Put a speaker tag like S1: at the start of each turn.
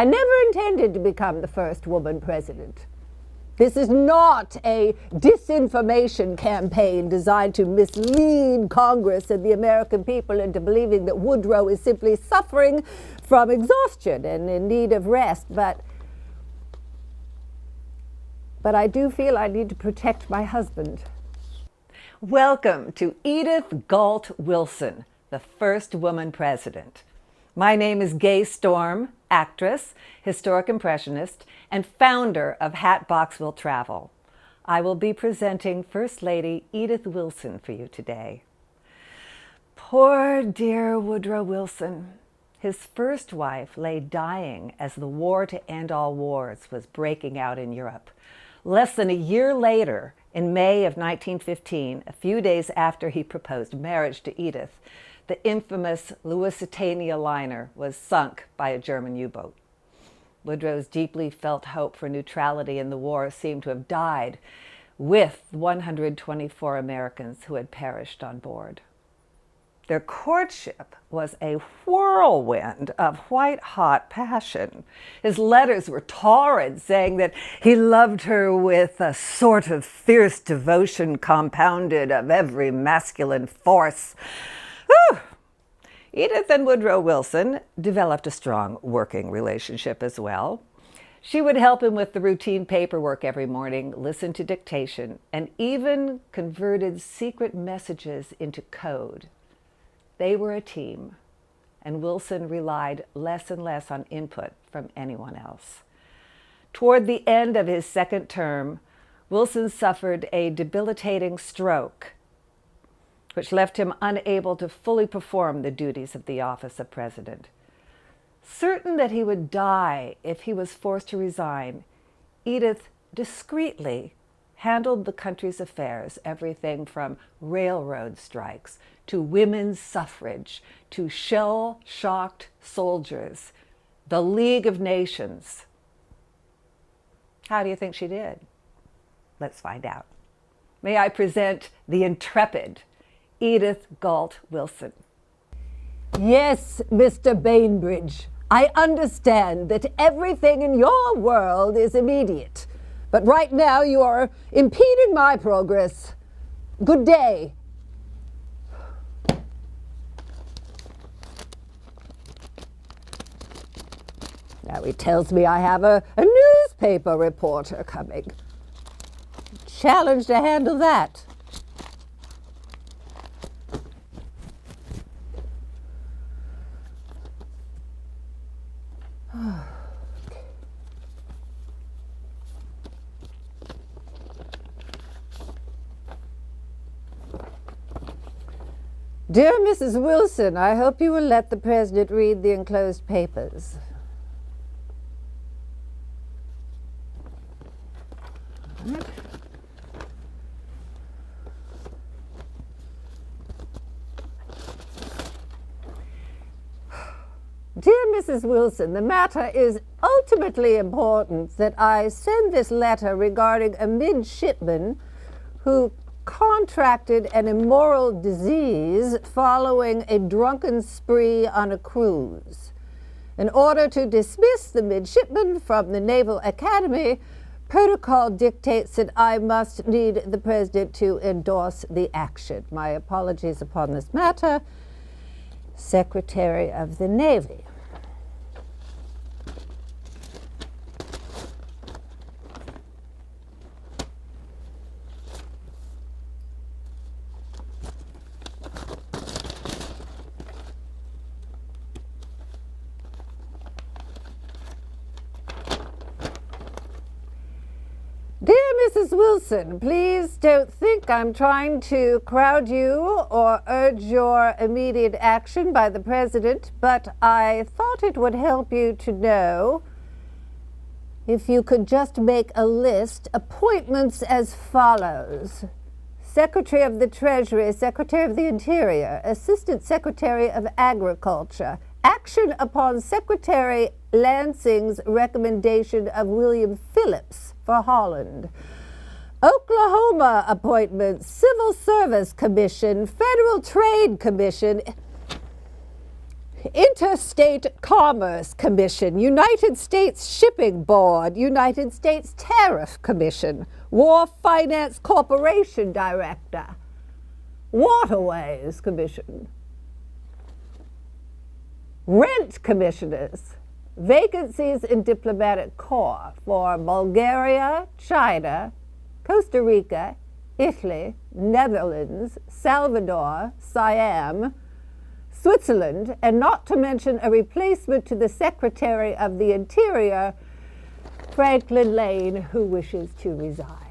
S1: never intended to become the first woman president. This is not a disinformation campaign designed to mislead Congress and the American people into believing that Woodrow is simply suffering from exhaustion and in need of rest. But I do feel I need to protect my husband.
S2: Welcome to Edith Galt Wilson, the first woman president. My name is Gay Storm, actress, historic impressionist, and founder of Hatboxwilltravel. I will be presenting First Lady Edith Wilson for you today. Poor dear Woodrow Wilson. His first wife lay dying as the war to end all wars was breaking out in Europe. Less than a year later, in May of 1915, a few days after he proposed marriage to Edith, the infamous Lusitania liner was sunk by a German U-boat. Woodrow's deeply felt hope for neutrality in the war seemed to have died with 124 Americans who had perished on board. Their courtship was a whirlwind of white-hot passion. His letters were torrid, saying that he loved her with a sort of fierce devotion compounded of every masculine force. Whew. Edith and Woodrow Wilson developed a strong working relationship as well. She would help him with the routine paperwork every morning, listen to dictation, and even converted secret messages into code. They were a team, and Wilson relied less and less on input from anyone else. Toward the end of his second term, Wilson suffered a debilitating stroke, which left him unable to fully perform the duties of the office of president. Certain that he would die if he was forced to resign, Edith discreetly handled the country's affairs, everything from railroad strikes to women's suffrage to shell-shocked soldiers, the League of Nations. How do you think she did? Let's find out. May I present the intrepid Edith Galt Wilson.
S1: Yes, Mr. Bainbridge, I understand that everything in your world is immediate. But right now you are impeding my progress. Good day. Now he tells me I have a newspaper reporter coming. Challenge to handle that. Dear Mrs. Wilson, I hope you will let the President read the enclosed papers. Dear Mrs. Wilson, the matter is ultimately important that I send this letter regarding a midshipman who contracted an immoral disease following a drunken spree on a cruise. In order to dismiss the midshipman from the Naval Academy, protocol dictates that I must need the President to endorse the action. My apologies upon this matter. Secretary of the Navy. Dear Mrs. Wilson, please don't think I'm trying to crowd you or urge your immediate action by the President, but I thought it would help you to know if you could just make a list, appointments as follows. Secretary of the Treasury, Secretary of the Interior, Assistant Secretary of Agriculture. Action upon Secretary Lansing's recommendation of William Phillips for Holland. Oklahoma appointments, Civil Service Commission, Federal Trade Commission. Interstate Commerce Commission, United States Shipping Board, United States Tariff Commission, War Finance Corporation Director, Waterways Commission, Rent Commissioners, vacancies in Diplomatic Corps for Bulgaria, China, Costa Rica, Italy, Netherlands, Salvador, Siam, Switzerland, and not to mention a replacement to the Secretary of the Interior, Franklin Lane, who wishes to resign.